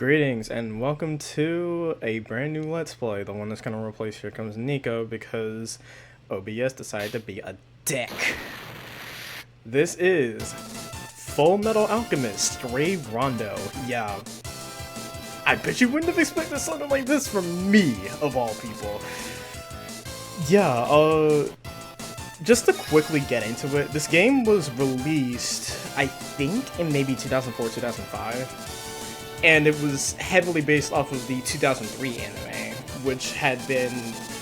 Greetings and welcome to a brand new Let's Play, the one that's going to replace Here Comes Niko because OBS decided to be a dick. This is Fullmetal Alchemist, Rondo. Yeah, I bet you wouldn't have expected something like this from me, of all people. Yeah, just to quickly get into it, this game was released, I think, in maybe 2004, 2005. And it was heavily based off of the 2003 anime, which had been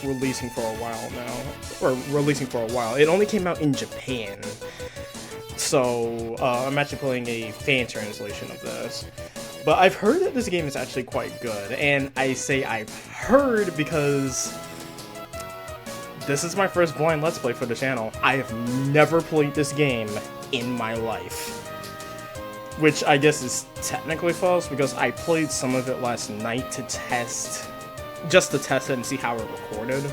releasing for a while now. Or releasing for a while. It only came out in Japan. So, I'm actually playing a fan translation of this. But I've heard that this game is actually quite good. And I say I've heard because this is my first blind Let's Play for the channel. I have never played this game in my life. Which I guess is technically false, because I played some of it last night to test, just to test it and see how it recorded.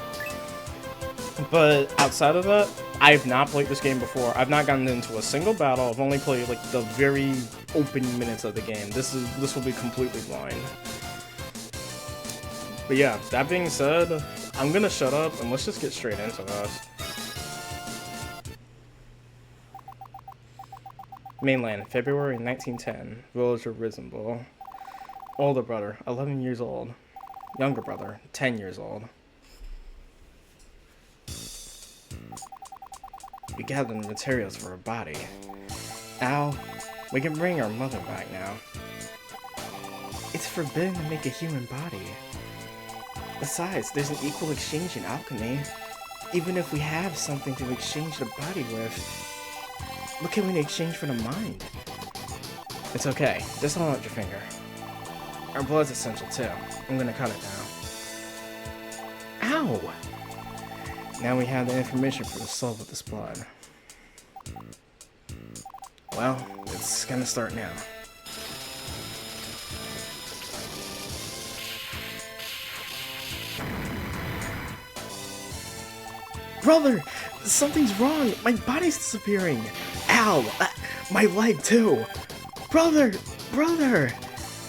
But outside of that, I've not played this game before. I've not gotten into a single battle. I've only played like the very opening minutes of the game. This will be completely blind. But yeah, that being said, I'm gonna shut up and let's just get straight into this. Mainland, February 1910. Village of Risenball. Older brother, 11 years old. Younger brother, 10 years old. We gathered the materials for a body. Al, we can bring our mother back now. It's forbidden to make a human body. Besides, there's an equal exchange in alchemy. Even if we have something to exchange the body with, what can we exchange for the mind? It's okay. Just hold out your finger. Our blood's essential too. I'm gonna cut it now. Ow! Now we have the information for the soul of this blood. Well, it's gonna start now. Brother! Something's wrong! My body's disappearing! Ow! My leg too! Brother! Brother!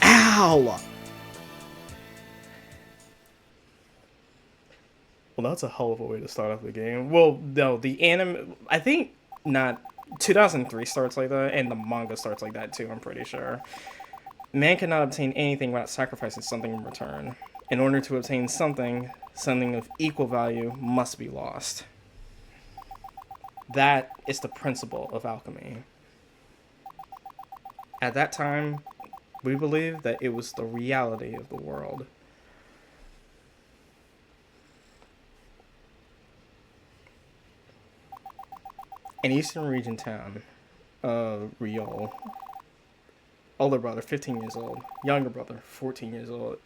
Ow! Well, that's a hell of a way to start off the game. Well, no, the anime... I think not... 2003 starts like that, and the manga starts like that too, I'm pretty sure. Man cannot obtain anything without sacrificing something in return. In order to obtain something, something of equal value must be lost. That is the principle of alchemy. At that time, we believed that it was the reality of the world. An eastern region town, Riol. Older brother, 15 years old. Younger brother, 14 years old.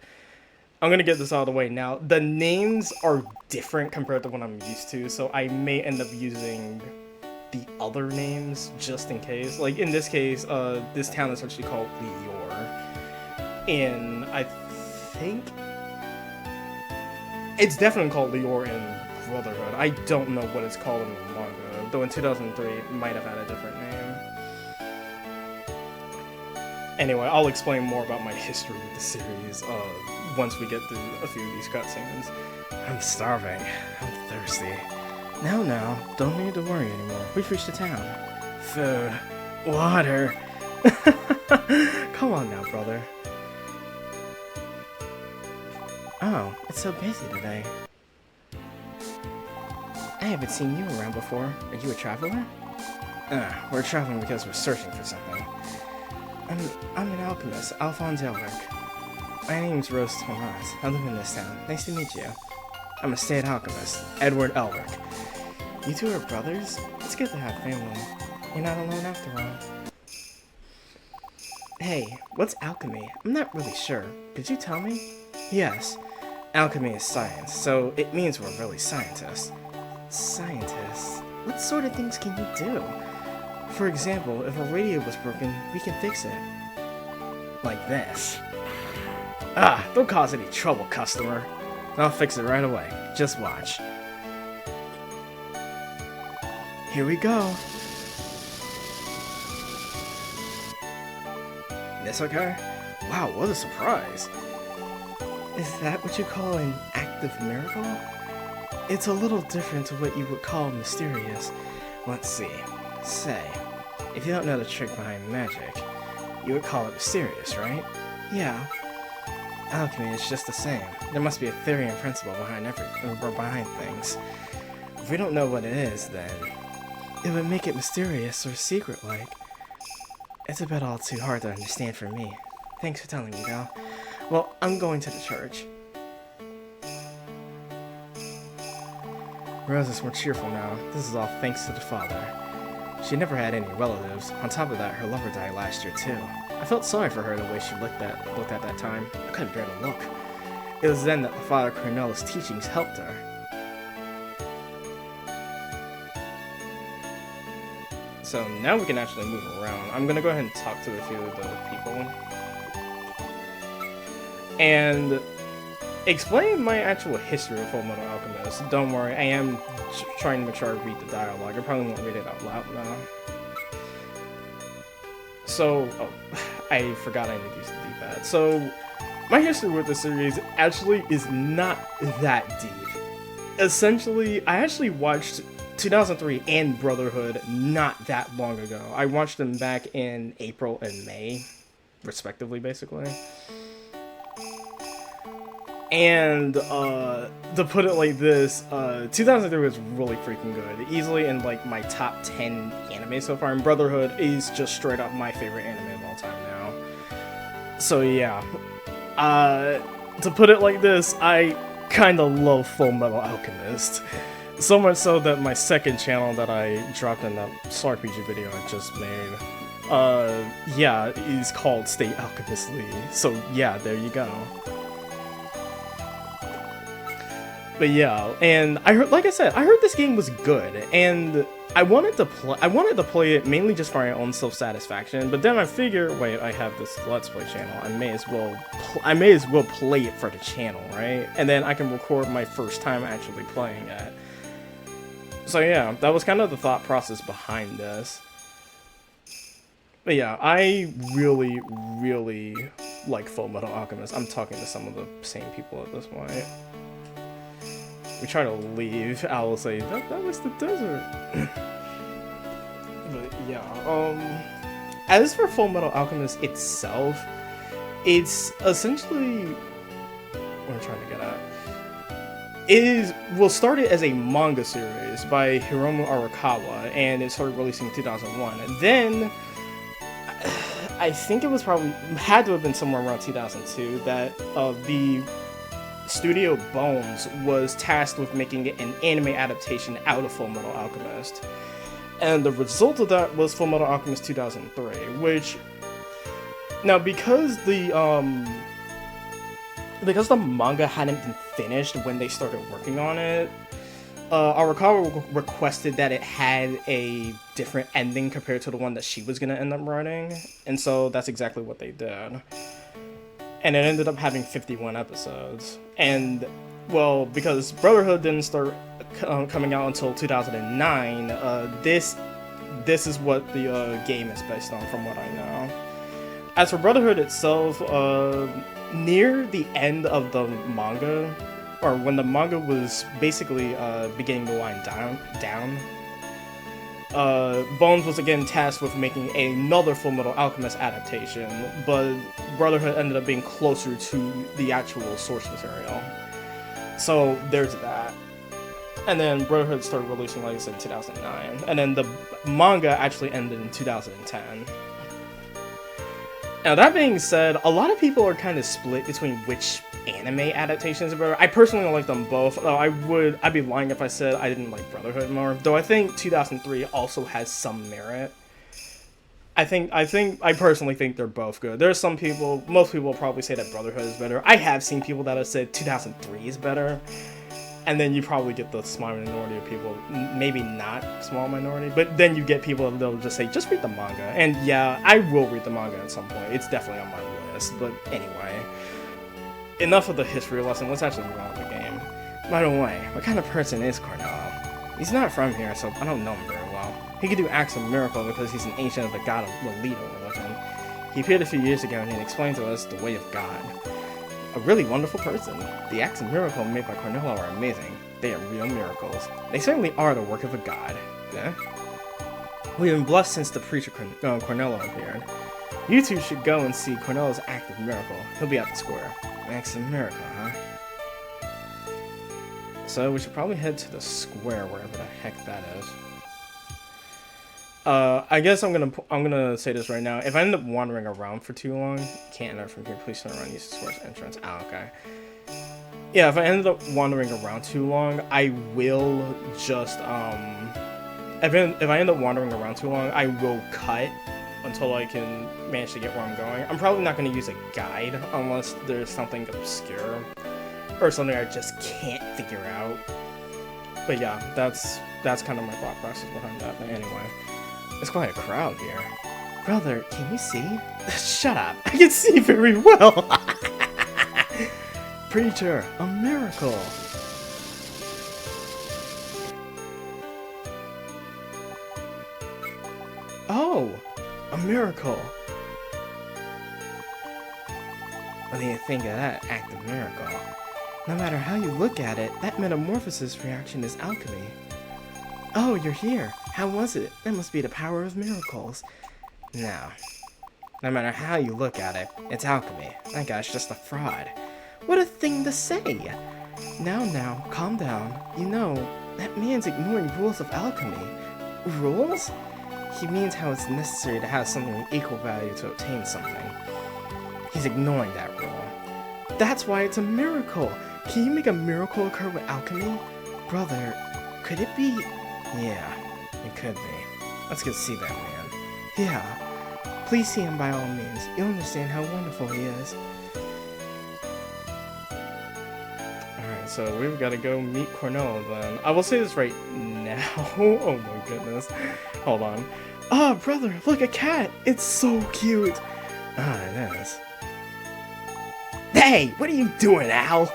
I'm gonna get this out of the way now. The names are different compared to what I'm used to, so I may end up using the other names just in case. Like in this case, this town is actually called Liore, and I think it's definitely called Liore in Brotherhood. I don't know what it's called in the manga, though in 2003 it might have had a different name. Anyway, I'll explain more about my history with the series once we get through a few of these cutscenes. I'm starving. I'm thirsty. No, don't need to worry anymore. We've reached the town. Food. Water. Come on now, brother. Oh, it's so busy today. I haven't seen you around before. Are you a traveler? We're traveling because we're searching for something. I'm an alchemist, Alphonse Elric. My name's Rose Tomas. I live in this town. Nice to meet you. I'm a state alchemist, Edward Elric. You two are brothers? It's good to have family. You're not alone after all. Hey, what's alchemy? I'm not really sure. Could you tell me? Yes. Alchemy is science, so it means we're really scientists. Scientists? What sort of things can you do? For example, if a radio was broken, we can fix it. Like this. Don't cause any trouble, customer. I'll fix it right away. Just watch. Here we go. This okay? Wow, what a surprise. Is that what you call an active miracle? It's a little different to what you would call mysterious. Let's see. Say, if you don't know the trick behind magic, you would call it mysterious, right? Yeah. Alchemy is just the same. There must be a theory and principle behind behind things. If we don't know what it is, then it would make it mysterious or secret-like. It's a bit all too hard to understand for me. Thanks for telling me, though. Well, I'm going to the church. Rose is more cheerful now. This is all thanks to the father. She never had any relatives. On top of that, her lover died last year, too. I felt sorry for her the way she looked at that time. I couldn't bear to look. It was then that Father Cornelis' teachings helped her. So now we can actually move around. I'm gonna go ahead and talk to a few of the people. And explain my actual history of Fullmetal Alchemist. Don't worry, I am trying to make sure I read the dialogue. I probably won't read it out loud now. So, oh, I forgot I need to do that. So, my history with the series actually is not that deep. Essentially, I actually watched 2003 and Brotherhood not that long ago. I watched them back in April and May, respectively, basically. And, to put it like this, 2003 was really freaking good. Easily in, like, my top 10 anime so far, and Brotherhood is just straight up my favorite anime of all time now. So, yeah. To put it like this, I kinda love Fullmetal Alchemist. So much so that my second channel that I dropped in that SRPG video I just made, yeah, is called Stay Alchemistly. So, yeah, there you go. But yeah, and I heard, like I said, I heard this game was good, and I wanted to play it mainly just for my own self-satisfaction. But then I figure, wait, I have this Let's Play channel. I may as well play it for the channel, right? And then I can record my first time actually playing it. So yeah, that was kind of the thought process behind this. But yeah, I really, really like Fullmetal Alchemist. I'm talking to some of the same people at this point. We try to leave, Al will say, that was the desert. But yeah, as for Fullmetal Alchemist itself, it's essentially what I'm trying to get at. We'll start it as a manga series by Hiromu Arakawa, and it started releasing in 2001. And then, I think it was had to have been somewhere around 2002 that the Studio Bones was tasked with making an anime adaptation out of Fullmetal Alchemist. And the result of that was Fullmetal Alchemist 2003, which... Now, because the manga hadn't been finished when they started working on it, Arakawa requested that it had a different ending compared to the one that she was going to end up writing, and so that's exactly what they did. And it ended up having 51 episodes. And, well, because Brotherhood didn't start coming out until 2009, this is what the game is based on, from what I know. As for Brotherhood itself, near the end of the manga, or when the manga was basically beginning to wind down, Bones was again tasked with making another Fullmetal Alchemist adaptation, but Brotherhood ended up being closer to the actual source material. So there's that. And then Brotherhood started releasing, like I said, in 2009. And then the manga actually ended in 2010. Now, that being said, a lot of people are kind of split between which anime adaptations are better. I personally like them both, though I'd be lying if I said I didn't like Brotherhood more, though I think 2003 also has some merit. I personally think they're both good. There's some people, most people will probably say that Brotherhood is better. I have seen people that have said 2003 is better, and then you probably get the small minority of people, maybe not small minority, but then you get people that'll just say, just read the manga. And yeah, I will read the manga at some point. It's definitely on my list, but anyway. Enough of the history lesson, let's actually move on with the game. By the way, what kind of person is Cornell? He's not from here, so I don't know him very well. He could do acts of miracle because he's an ancient of the god of the Liore religion. He appeared a few years ago and he explained to us the way of God. A really wonderful person. The acts of miracle made by Cornello are amazing. They are real miracles. They certainly are the work of a god. Yeah? We've been blessed since the preacher Cornello appeared. You two should go and see Cornello's act of miracle. He'll be at the square. Acts of miracle, huh? So we should probably head to the square, wherever the heck that is. I guess I'm gonna say this right now. If I end up wandering around for too long, you can't enter from here. Please turn around. Use the square's entrance. Ah, okay. Yeah, if I ended up wandering around too long, I will just if I end up wandering around too long, I will cut until I can manage to get where I'm going. I'm probably not going to use a guide unless there's something obscure or something I just can't figure out. But yeah, that's kind of my thought process behind that. But anyway, it's quite a crowd here. Brother, can you see? Shut up! I can see very well! Preacher, a miracle! Oh! A miracle! What do you think of that act of miracle? No matter how you look at it, that metamorphosis reaction is alchemy. Oh, you're here! How was it? That must be the power of miracles. No. No matter how you look at it, it's alchemy. That guy's just a fraud. What a thing to say! Now, calm down. You know, that man's ignoring rules of alchemy. Rules? He means how it's necessary to have something of equal value to obtain something. He's ignoring that rule. That's why it's a miracle! Can you make a miracle occur with alchemy? Brother, could it be? Yeah, it could be. Let's go see that man. Yeah. Please see him by all means. You'll understand how wonderful he is. Alright, so we've got to go meet Cornello then. I will say this right now. Oh my goodness. Hold on. Ah, brother, look, a cat! It's so cute! Ah, it is. Hey, what are you doing, Al?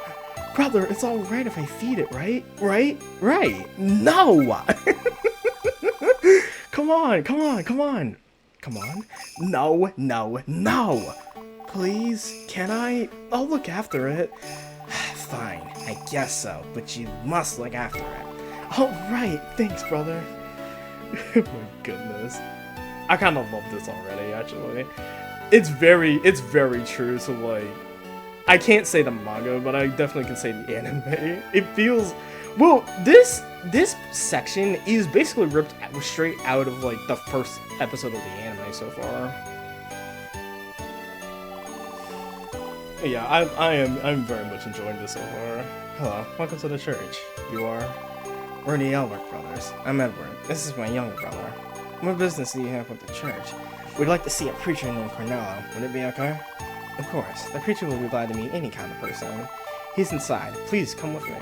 Brother, it's alright if I feed it, right? Right? No! Come on! No! Please, can I? I'll look after it. Fine, I guess so, but you must look after it. Alright, thanks, brother. Oh my goodness. I kind of love this already, actually. It's very true to, like, I can't say the manga, but I definitely can say the anime. It feels, well, this section is basically ripped straight out of, like, the first episode of the anime so far. Yeah, I'm very much enjoying this so far. Hello, welcome to the church. You are? We're the Elric brothers. I'm Edward. This is my younger brother. What business do you have with the church? We'd like to see a preacher named Cornello. Would it be okay? Of course. The preacher will be glad to meet any kind of person. He's inside. Please, come with me.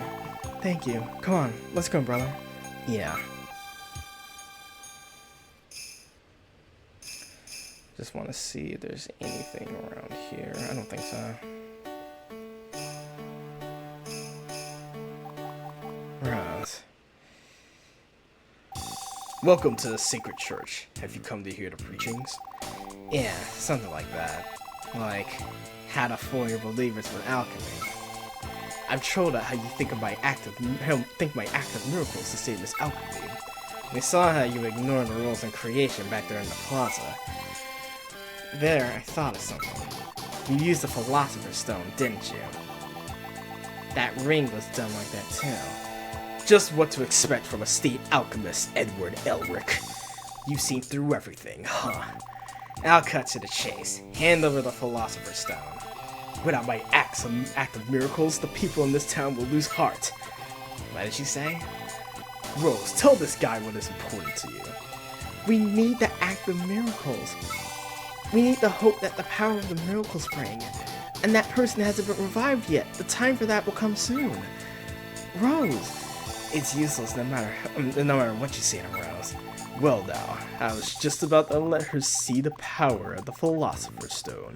Thank you. Come on. Let's go, brother. Yeah. Just want to see if there's anything around here. I don't think so. Right. Welcome to the sacred church. Have you come to hear the preachings? Yeah, something like that. Like, how to fool your believers with alchemy. I've trolled out how you think my act of miracles to save this alchemy. We saw how you ignored the rules in creation back there in the plaza. There, I thought of something. You used the Philosopher's Stone, didn't you? That ring was done like that too. Just what to expect from a state alchemist, Edward Elric. You've seen through everything, huh? I'll cut to the chase. Hand over the Philosopher's Stone. Without my act of miracles, the people in this town will lose heart. What did you say? Rose, tell this guy what is important to you. We need the act of miracles. We need the hope that the power of the miracles bring. And that person hasn't been revived yet. The time for that will come soon. Rose! It's useless no matter what you say to Rose. Well now, I was just about to let her see the power of the Philosopher's Stone.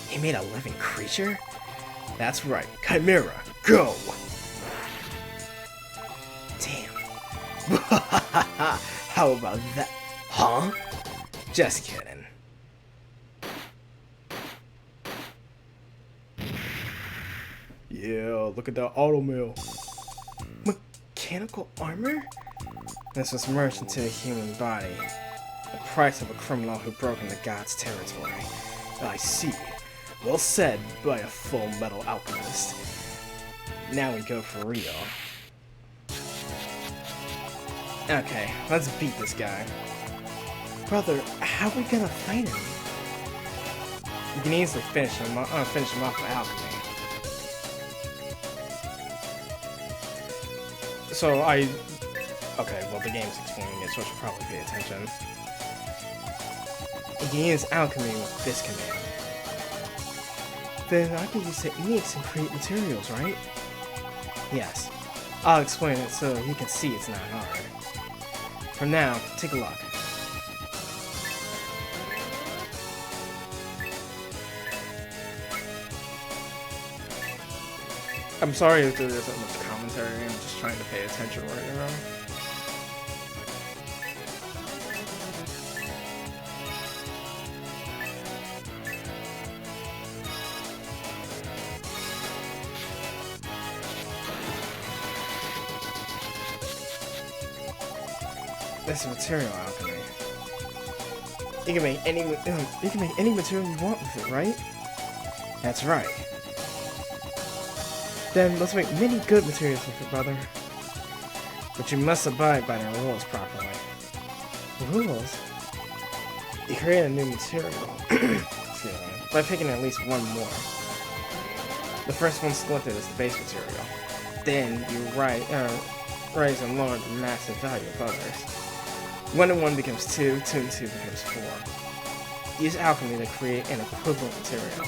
He made a living creature? That's right, Chimera, go! Damn. How about that? Huh? Just kidding. Yeah, look at that auto mill. Mechanical armor? This was merged into a human body. The price of a criminal who broke into God's territory. I see. Well said by a Fullmetal Alchemist. Now we go for real. Okay, let's beat this guy. Brother, how are we gonna fight him? You can easily finish him off by alchemy. So okay, well the game's explaining it, so I should probably pay attention. You can use alchemy with this command. Then I can use techniques and create materials, right? Yes. I'll explain it so you can see it's not hard. For now, take a look. I'm sorry if there isn't much commentary, I'm just trying to pay attention right now. This is material alchemy. You can make any material you want with it, right? That's right. Then let's make many good materials with it, brother. But you must abide by the rules properly. Rules? You create a new material by picking at least one more. The first one selected is the base material. Then you raise and lower the massive value of others. 1 and 1 becomes 2, 2 and 2 becomes 4. Use alchemy to create an equivalent material.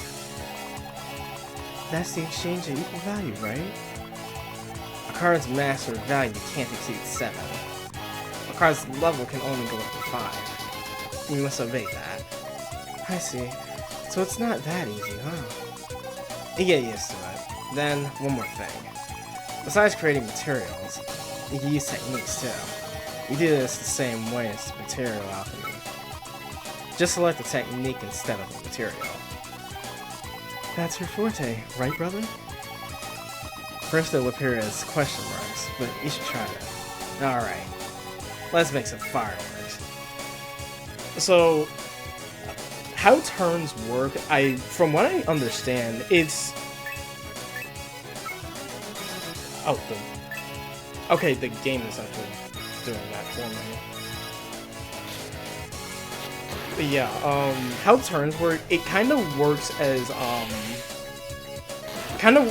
That's the exchange of equal value, right? A card's mass or value can't exceed 7. A card's level can only go up to 5. You must obey that. I see. So it's not that easy, huh? You get used to it. Then, one more thing. Besides creating materials, you can use techniques too. You do this the same way as material alchemy. Just select the technique instead of the material. That's your forte, right, brother? First they'll appear as question marks, but you should try it. Alright, let's make some fireworks. So, how turns work, from what I understand, it's... Oh, okay, the game is actually doing that for me. But yeah, how turns work, it kind of works as,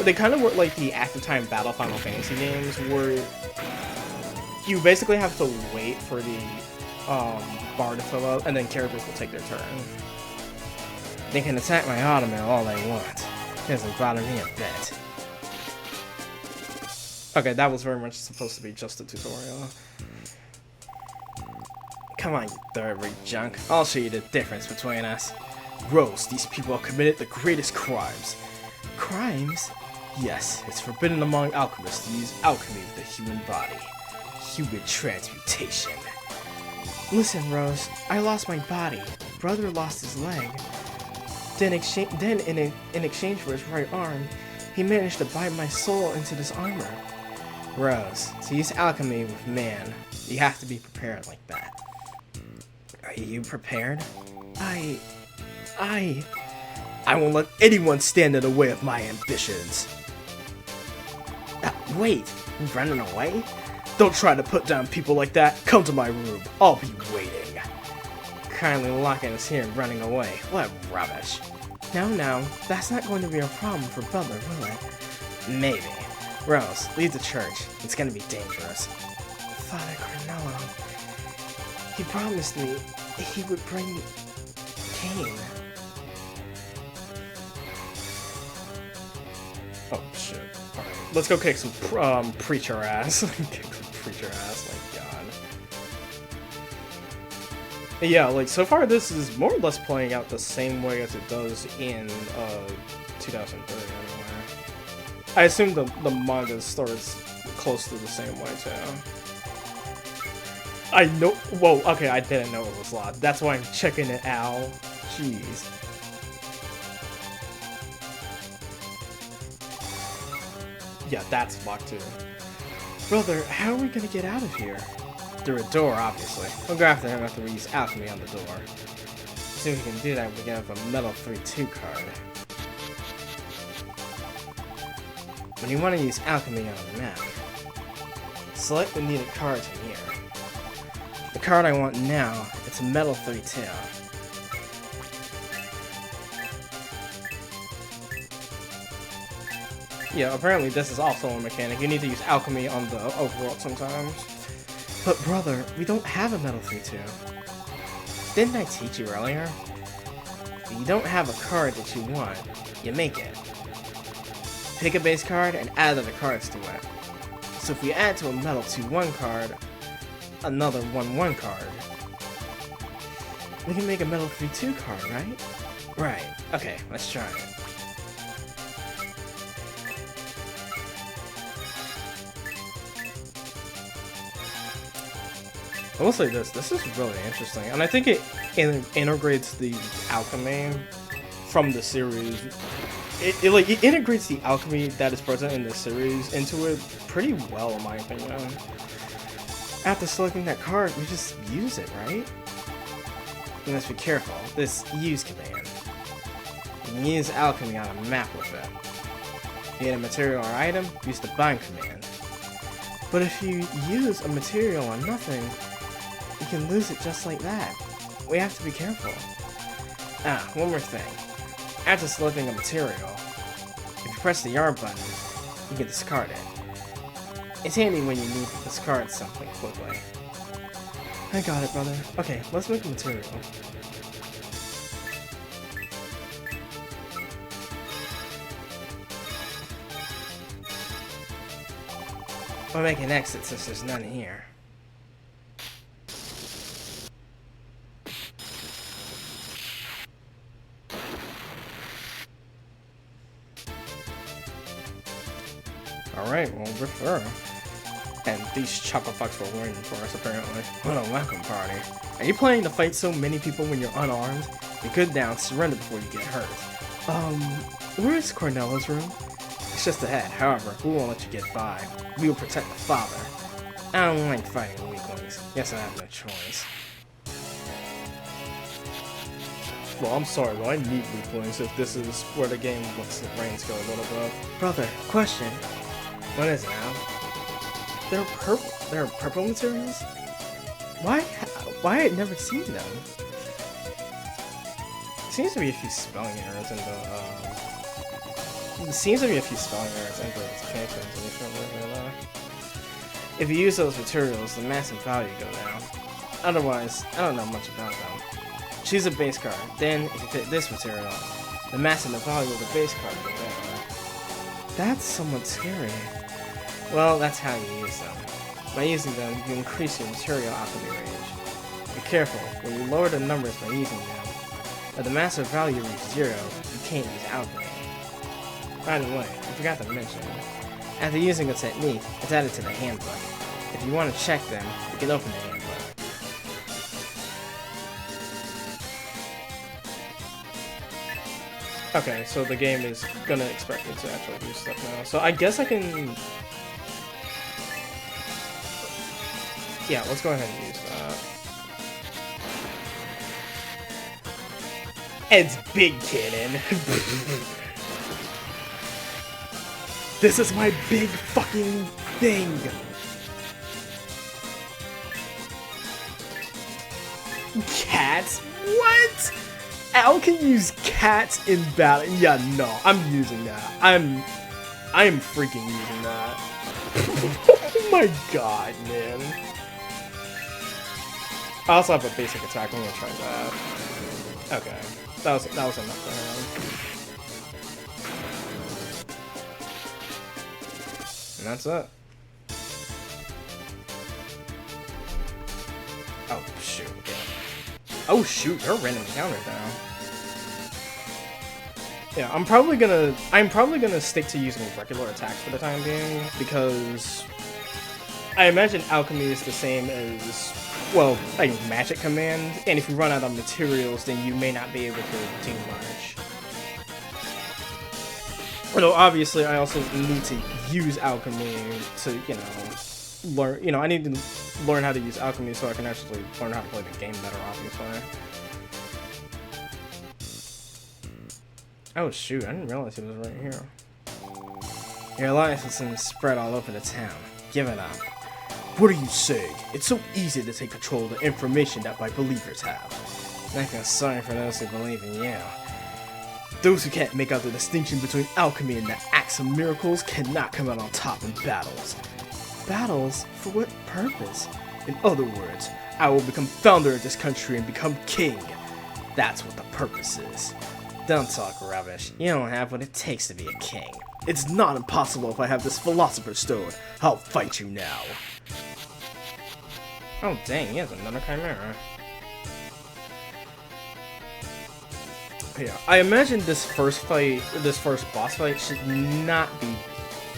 they kind of work like the active time battle Final Fantasy games, where you basically have to wait for the, bar to fill up, and then characters will take their turn. They can attack my Ottoman all they want. It doesn't bother me a bit. Okay, that was very much supposed to be just a tutorial. Come on, you third-rate junk. I'll show you the difference between us. Rose, these people have committed the greatest crimes. Crimes? Yes, it's forbidden among alchemists to use alchemy with the human body. Human transmutation. Listen, Rose, I lost my body. Brother lost his leg. Then in exchange for his right arm, he managed to bite my soul into this armor. Rose, to use alchemy with man, you have to be prepared like that. Are you prepared? I won't let anyone stand in the way of my ambitions. Wait, you running away? Don't try to put down people like that. Come to my room. I'll be waiting. Kindly locking us here and running away. What rubbish. No, that's not going to be a problem for Brother, will it? Maybe. Rose, leave the church. It's gonna be dangerous. Father Carnello, he promised me he would bring Cain. Oh shit. Alright, let's go kick some preacher ass. Kick some preacher ass, my god. Yeah, like, so far this is more or less playing out the same way as it does in 2030 anyway. I assume the manga starts close to the same way too. I know. Whoa, okay, I didn't know it was locked. That's why I'm checking it out. Jeez. Yeah, that's locked too. Brother, how are we gonna get out of here? Through a door, obviously. We'll go after him after we use alchemy on the door. See if we can do that, we get a metal 3-2 card. When you want to use alchemy on a map, select the needed cards from here. The card I want now, it's a metal 3-2. Yeah, apparently this is also a mechanic. You need to use alchemy on the overworld sometimes. But brother, we don't have a metal 3-2. Didn't I teach you earlier? If you don't have a card that you want, you make it. Pick a base card and add other cards to it. So if we add to a metal 2-1 card, another 1-1 card, we can make a metal 3-2 card, right? Right. Okay, let's try it. I will say this is really interesting, and I think it integrates the alchemy from the series. It integrates the alchemy that is present in the series into it pretty well, in my opinion. After selecting that card, we just use it, right? You must be careful. This use command. You can use alchemy on a map with it. You get a material or item, use the bind command. But if you use a material on nothing, you can lose it just like that. We have to be careful. Ah, one more thing. After selecting a material, if you press the R button, you can discard it. It's handy when you need to discard something quickly. I got it, brother. Okay, let's make a material. We'll make an exit since there's none here. Alright, well, we're through. And these chopper fucks were waiting for us, apparently. What a welcome party. Are you planning to fight so many people when you're unarmed? Be good now and surrender before you get hurt. Where is Cornella's room? It's just ahead. However, we won't let you get by. We will protect the father. I don't like fighting weaklings. Guess I have no choice. Well, I'm sorry, but I need weaklings if this is where the game lets the brains go a little bit. Brother, question. What is it now? They're purple. They're purple materials? Why I had never seen them? Seems to be a few spelling errors in the character information version. If you use those materials, the massive value go down. Otherwise, I don't know much about them. Choose a base card. Then, if you pick this material, the mass and the value of the base card go down. That's somewhat scary. Well, that's how you use them. By using them, you increase your material alchemy range. Be careful, when you lower the numbers by using them, if the massive value reaches 0, you can't use alchemy. By the way, I forgot to mention, after using a technique, it's added to the handbook. If you want to check them, you can open the handbook. Okay, so the game is gonna expect me to actually do stuff now. So I guess I can... Yeah, let's go ahead and use that. It's Big Cannon. This is my big fucking thing. Cats? What? Al can use cats in battle. Yeah, no, I'm using that. I am freaking using that. Oh my god, man. I also have a basic attack. I'm gonna try that. Okay, that was enough for him. And that's it. Oh shoot. Oh shoot, they're random counters now. Yeah, I'm probably gonna stick to using regular attacks for the time being, because I imagine alchemy is the same as, well, like magic command, and if you run out of materials, then you may not be able to do much. Although obviously, I also need to use alchemy to, learn. I need to learn how to use alchemy so I can actually learn how to play the game better. Obviously. Oh shoot! I didn't realize he was right here. Your alliance has been spread all over the town. Give it up. What are you saying? It's so easy to take control of the information that my believers have. I feel sorry for those who believe in you. Those who can't make out the distinction between alchemy and the acts of miracles cannot come out on top in battles. Battles? For what purpose? In other words, I will become founder of this country and become king. That's what the purpose is. Don't talk rubbish. You don't have what it takes to be a king. It's not impossible if I have this Philosopher's Stone. I'll fight you now. Oh dang, he has another Chimera. Yeah, I imagine this first boss fight should not be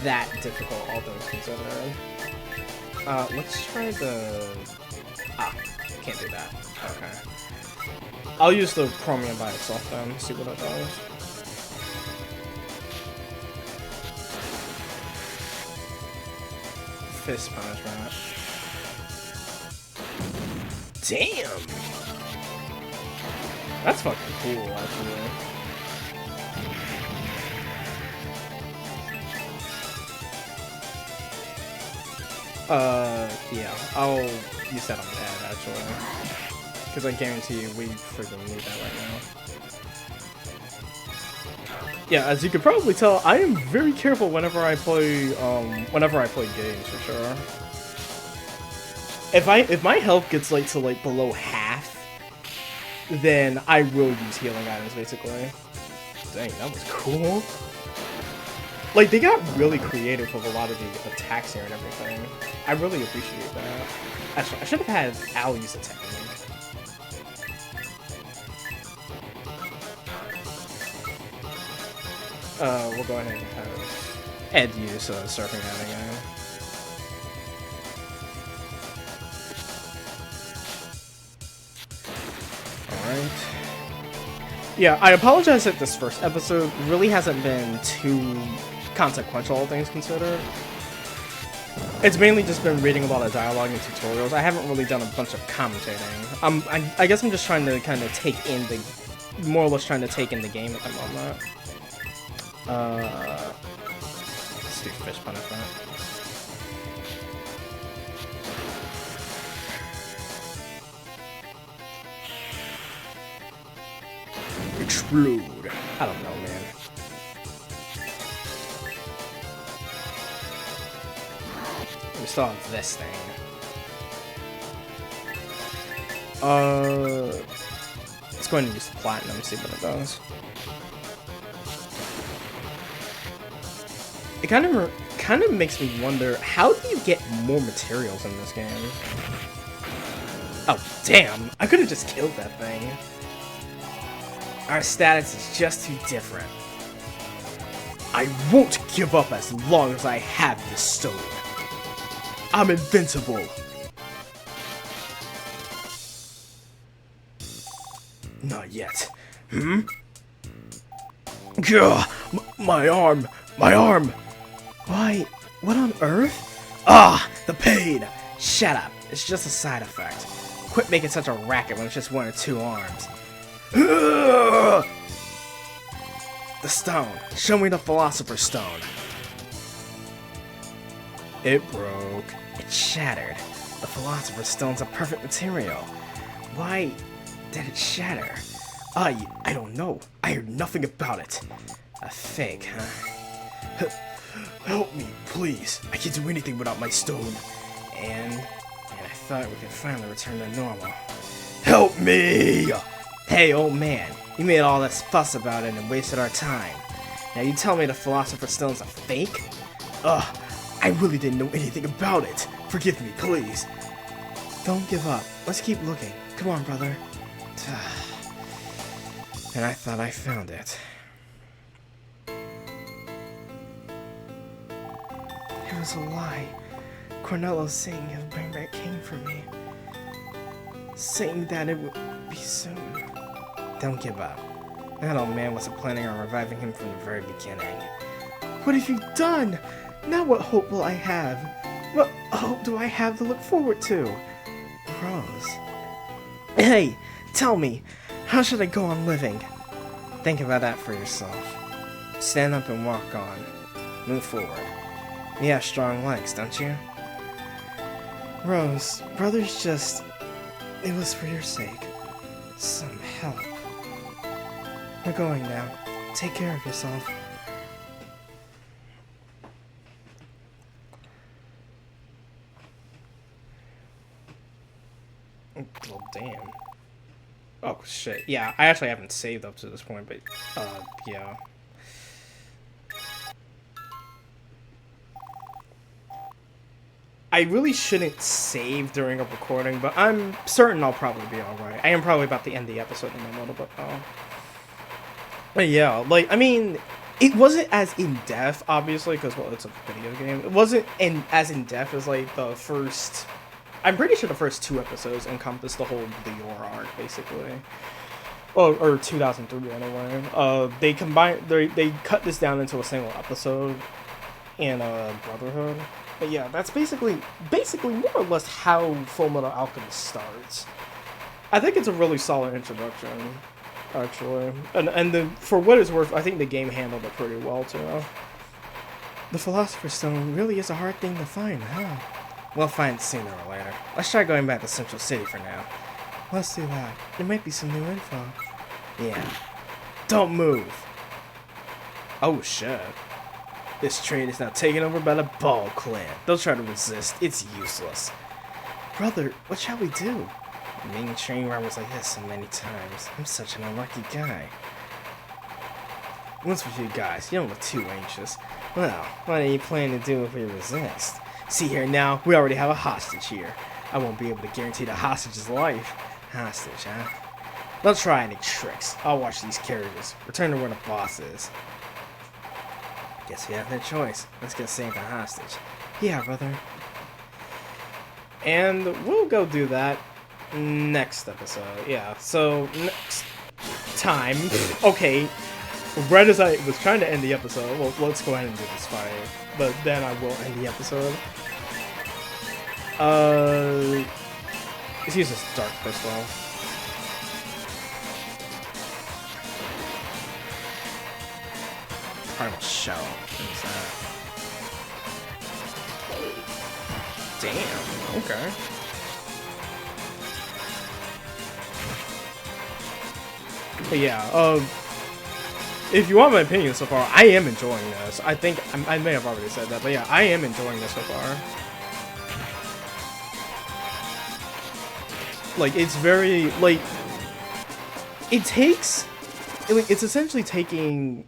that difficult, all things considered. Let's try the... can't do that. Okay. I'll use the Chromium by itself then, see what it does. Fist punishment. Damn! That's fucking cool, actually. Yeah, I'll use that on that, actually. Because I guarantee you, we freaking need that right now. Yeah, as you could probably tell, I am very careful whenever I play games, for sure. If my health gets to below half, then I will use healing items, basically. Dang, that was cool. Like, they got really creative with a lot of the attacks here and everything. I really appreciate that. Actually, I should have had Al use a technique. We'll go ahead and have Ed use surfing out again. Alright. Yeah, I apologize that this first episode really hasn't been too consequential, all things considered. It's mainly just been reading a lot of dialogue and tutorials. I haven't really done a bunch of commentating. I guess I'm just trying to kind of take in the... more or less trying to take in the game at the moment. Let's do fish punishment. Explode. I don't know, man. We still have this thing. Let's go ahead and use the platinum and see what it does. It kind of makes me wonder, how do you get more materials in this game? Oh, damn! I could have just killed that thing. Our status is just too different. I won't give up as long as I have this stone. I'm invincible. Not yet. Hmm? Gah! My arm! My arm! Why? What on earth? Ah! The pain! Shut up. It's just a side effect. Quit making such a racket when it's just one or two arms. The stone. Show me the Philosopher's Stone. It broke. It shattered. The Philosopher's Stone's a perfect material. Why did it shatter? I don't know. I heard nothing about it. A fake, huh? Help me, please. I can't do anything without my stone. And I thought we could finally return to normal. Help me! Hey, old man. You made all this fuss about it and wasted our time. Now you tell me the Philosopher's Stone's a fake? Ugh, I really didn't know anything about it. Forgive me, please. Don't give up. Let's keep looking. Come on, brother. And I thought I found it. It was a lie. Cornello's saying he'll bring back King for me. Saying that it would be soon. Don't give up. That old man wasn't planning on reviving him from the very beginning. What have you done? Now what hope will I have? What hope do I have to look forward to? Rose. Hey, tell me, how should I go on living? Think about that for yourself. Stand up and walk on. Move forward. You have strong legs, don't you? Rose, brother's just... It was for your sake. Some help. We're going now. Take care of yourself. Well, damn. Oh, shit. Yeah, I actually haven't saved up to this point, but, yeah. I really shouldn't save during a recording, but I'm certain I'll probably be alright. I am probably about to end the episode in a little bit, though. But yeah, like, I mean, it wasn't as in-depth, obviously, because, well, it's a video game. It wasn't as in-depth as, like, the first... I'm pretty sure the first 2 episodes encompassed the whole Liore arc, basically. Well, or 2003, anyway. They cut this down into a single episode in Brotherhood. But yeah, that's basically more or less how Fullmetal Alchemist starts. I think it's a really solid introduction, actually. And for what it's worth, I think the game handled it pretty well, too. The Philosopher's Stone really is a hard thing to find, huh? We'll find it sooner or later. Let's try going back to Central City for now. Let's do that. There might be some new info. Yeah. Don't move! Oh, shit. This train is now taken over by the Ball Clan. They'll try to resist. It's useless. Brother, what shall we do? Meeting train robbers like this so many times. I'm such an unlucky guy. What's with you guys? You don't look too anxious. Well, what are you planning to do if we resist? See here now, we already have a hostage here. I won't be able to guarantee the hostage's life. Hostage, huh? Don't try any tricks. I'll watch these carriages. Return to where the boss is. Guess we have no choice. Let's go save the hostage. Yeah, brother. And we'll go do that next episode. Yeah, so next time. Okay, right as I was trying to end the episode, well, let's go ahead and do this fight. But then I will end the episode. Let's use this dark pistol. Primal shell. What is that? Damn. Okay. But yeah. If you want my opinion so far, I am enjoying this. I think I may have already said that, but yeah, I am enjoying this so far. Like, it's very, like, it's essentially taking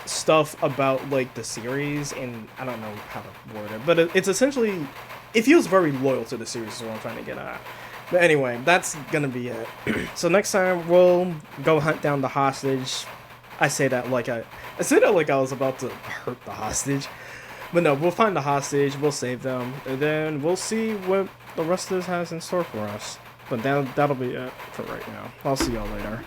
stuff about, like, the series, and I don't know how to word it, but it's essentially, it feels very loyal to the series is what I'm trying to get at. But anyway, that's gonna be it. So next time, we'll go hunt down the hostage. I say that like I was about to hurt the hostage. But no, we'll find the hostage, we'll save them, and then we'll see what the rest of this has in store for us. But that'll be it for right now. I'll see y'all later.